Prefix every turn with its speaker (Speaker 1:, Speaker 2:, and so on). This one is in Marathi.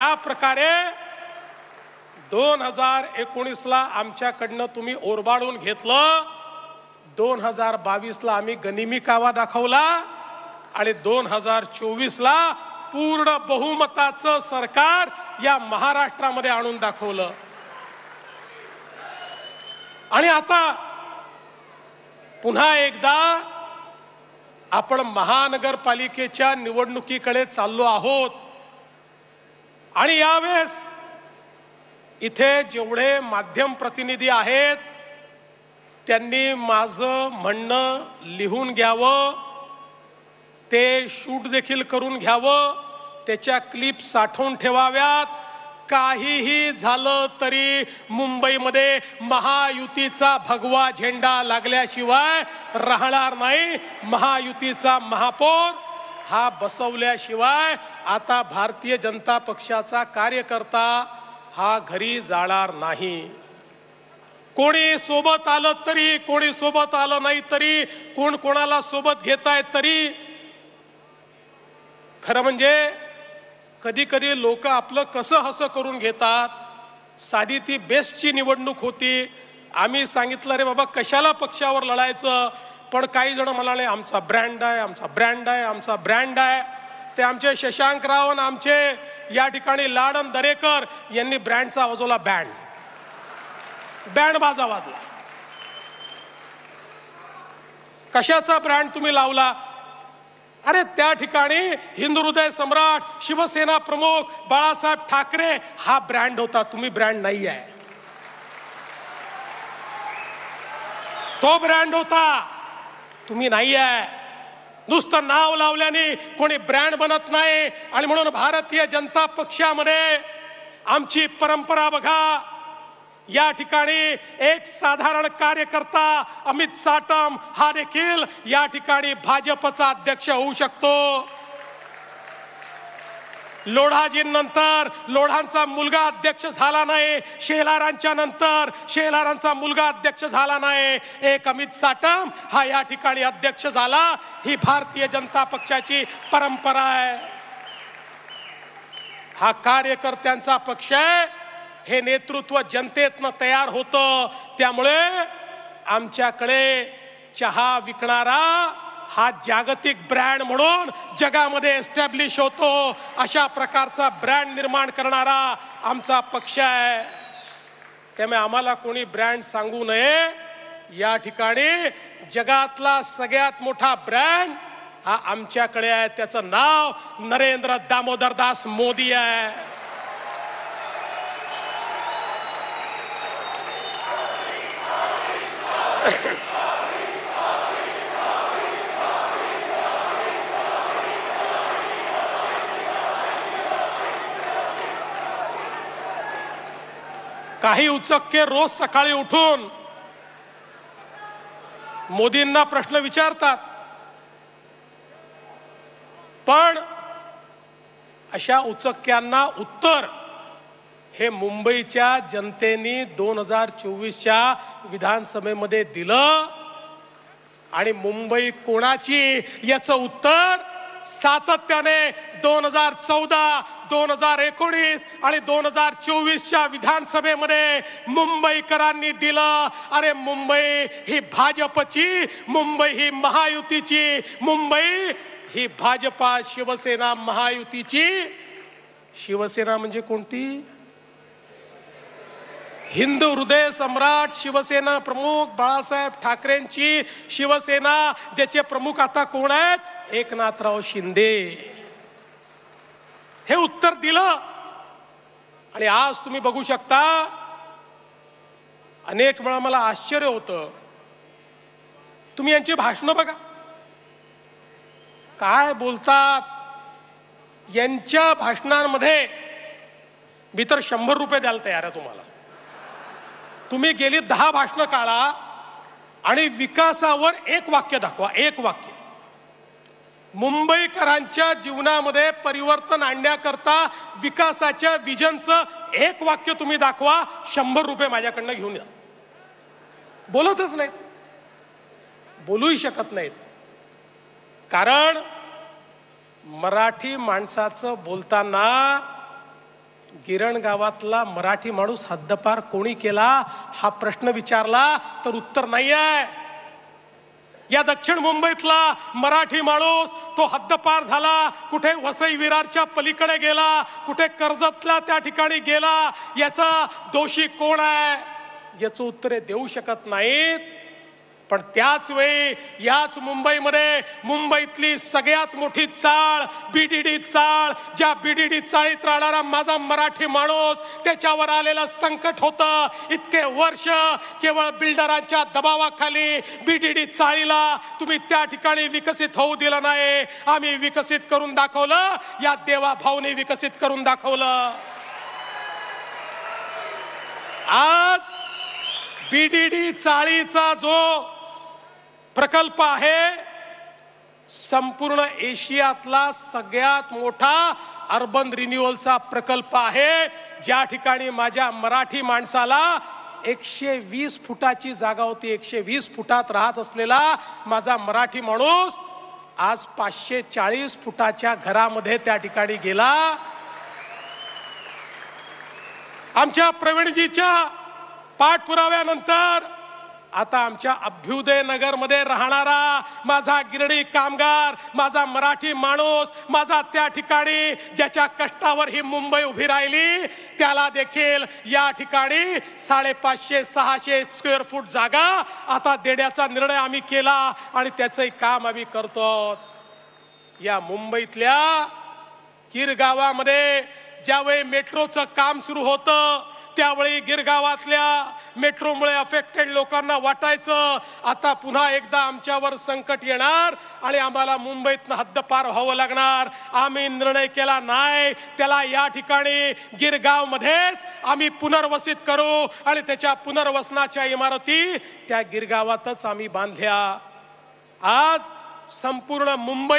Speaker 1: या प्रकारे 2019 ला आमच्याकडनं तुम्ही ओरबाडून घेतलं, 2022 ला आम्ही गनिमी कावा दाखवला आणि 2024 ला पूर्ण बहुमताचं सरकार या महाराष्ट्रामध्ये आणून दाखवलं। आणि आता पुन्हा एकदा आपण महानगरपालिकेच्या निवडणुकीकडे चाललो आहोत आणि यावेळेस इथे जेवढे माध्यम प्रतिनिधी आहेत त्यांनी माझं म्हणणं लिहून घ्यावं, ते शूट देखील करून घ्यावं, त्याच्या क्लिप साठवून ठेवाव्यात। काहीही झालं तरी मुंबईमध्ये महायुतीचा भगवा झेंडा लागल्याशिवाय राहणार नाही। महायुतीचा महापौर हा बसवल्याशिवाय आता भारतीय जनता पक्षाचा कार्यकर्ता हा घरी जाणार नाही। कोणी सोबत आलं तरी, कोणी सोबत आलं नाही तरी, कोण कोणाला सोबत घेताय तरी, खरं म्हणजे कधी कधी लोक आपलं कसं हसं करून घेतात। साधी ती बेस्टची निवडणूक होती, आम्ही सांगितलं रे बाबा कशाला पक्षावर लढायचं, पण काही जण म्हणाले आमचा ब्रँड आहे, आमचा ब्रँड आहे, आमचा ब्रँड आहे। ते आमचे शशांक राव आणि आमचे या ठिकाणी लाडन दरेकर यांनी ब्रँडचा वाजवला, बँड बाजा वाजला। कशाचा ब्रँड तुम्ही लावला? अरे त्या ठिकाणी हिंदू हृदय सम्राट शिवसेना प्रमुख बाळासाहेब ठाकरे हा ब्रँड होता, तुम्ही ब्रँड नाही आहे। तो ब्रँड होता, तुम्ही नाही आहे। नुसतं नाव लावल्याने कोणी ब्रँड बनत नाही। आणि म्हणून भारतीय जनता पक्षामध्ये आमची परंपरा बघा, या ठिकाणी एक साधारण कार्यकर्ता अमित साटम हा देखील या ठिकाणी भाजपचा अध्यक्ष होऊ शकतो। लोढाजींनंतर लोढांचा मुलगा अध्यक्ष झाला नाही, शेलारांच्या नंतर शेलारांचा मुलगा अध्यक्ष झाला नाही, एक अमित साटम हा या ठिकाणी अध्यक्ष झाला। ही भारतीय जनता पक्षाची परंपरा आहे। हा कार्यकर्त्यांचा पक्ष आहे, हे नेतृत्व जनतेतनं तयार होतं। त्यामुळे आमच्याकडे चहा विकणारा हा जागतिक ब्रँड म्हणून जगामध्ये एस्टॅब्लिश होतो, अशा प्रकारचा ब्रँड निर्माण करणारा आमचा पक्ष आहे। त्यामुळे आम्हाला कोणी ब्रँड सांगू नये। या ठिकाणी जगातला सगळ्यात मोठा ब्रँड हा आमच्याकडे आहे, त्याचं नाव नरेंद्र दामोदर दास मोदी आहे। काही उचक्के रोज सकाळी उठून मोदींना प्रश्न विचारतात, पण अशा उचक्क्यांना उत्तर हे मुंबईच्या जनतेने 2024च्या विधानसभेमध्ये दिलं। आणि मुंबई कोणाची याचं उत्तर सातत्याने 2014, 2019 आणि 2024च्या विधानसभेमध्ये मुंबईकरांनी दिलं। अरे मुंबई ही भाजपची, मुंबई ही महायुतीची, मुंबई ही भाजपा शिवसेना महायुतीची। शिवसेना म्हणजे कोणती? हिंदू हृदय सम्राट शिवसेना प्रमुख बाळासाहेब ठाकरेंची शिवसेना, ज्याचे प्रमुख आता कोण आहेत? एकनाथराव शिंदे। हे उत्तर दिलं। आणि आज तुम्ही बघू शकता, अनेक वेळा मला आश्चर्य होतं, तुम्ही यांची भाषणं बघा, काय बोलतात। यांच्या भाषणांमध्ये मी तर 100 रुपये द्यायला तयार आहे तुम्हाला। तुम्ही गेली 10 भाषणं काढा आणि विकासावर एक वाक्य दाखवा, एक वाक्य। मुंबईकरांच्या जीवनामध्ये परिवर्तन आणण्याकरता विकासाच्या विजनचं एक वाक्य तुम्ही दाखवा, 100 रुपये माझ्याकडनं घेऊन या। बोलतच नाहीत, बोलूही शकत नाहीत, कारण मराठी माणसाचं बोलताना गिरण गावातला मराठी माणूस हद्दपार कोणी केला हा प्रश्न विचारला तर उत्तर नाही आहे. या दक्षिण मुंबईतला मराठी माणूस तो हद्दपार झाला, कुठे वसई विरारच्या पलीकडे गेला, कुठे कर्जतला त्या ठिकाणी गेला, याचा दोषी कोण आहे याचं उत्तर देऊ शकत नाहीत. पण त्याच वेळी याच मुंबईमध्ये मुंबईतली सगळ्यात मोठी चाळ बीडीडी चाळ, ज्या बीडीडी चाळीत राहणारा माझा मराठी माणूस, त्याच्यावर आलेलं संकट होतं. इतके वर्ष केवळ बिल्डरांच्या दबावाखाली बीडीडी चाळीला तुम्ही त्या ठिकाणी विकसित होऊ दिलं नाही. आम्ही विकसित करून दाखवलं, या देवा भाऊने विकसित करून दाखवलं. आज बीडीडी चाळीचा जो प्रकल्प आहे, संपूर्ण एशियातला सगळ्यात मोठा अर्बन रिन्युअलचा प्रकल्प आहे. ज्या ठिकाणी माझ्या मराठी माणसाला 120 फुटाची जागा होती, 120 फुटात राहत असलेला माझा मराठी माणूस आज 540 फुटाच्या घरामध्ये त्या ठिकाणी गेला. आमच्या प्रवीणजीच्या पाठपुराव्यानंतर आता आमच्या अभ्युदय नगर मध्ये राहणारा माझा गिरणी कामगार, माझा मराठी माणूस, माझा त्या ठिकाणी ज्याच्या कष्टावर ही मुंबई उभी राहिली, त्याला देखील या ठिकाणी 550-600 स्क्वेअर फूट जागा आता देण्याचा निर्णय आम्ही केला आणि त्याचंही काम आम्ही करतो. या मुंबईतल्या गिरगावामध्ये ज्यावेळी मेट्रोचं काम सुरू होतं त्यावेळी गिरगावातल्या मेट्रोमुळे अफेक्टेड लोकांना वाटायचं आता पुन्हा एकदा आमच्यावर संकट येणार आणि आम्हाला मुंबईतनं हद्दपार व्हावं लागणार. आम्ही निर्णय केला नाही, त्याला या ठिकाणी गिरगाव मध्येच आम्ही पुनर्वसित करू आणि त्याच्या पुनर्वसनाच्या इमारती त्या गिरगावातच आम्ही बांधल्या. आज संपूर्ण मुंबई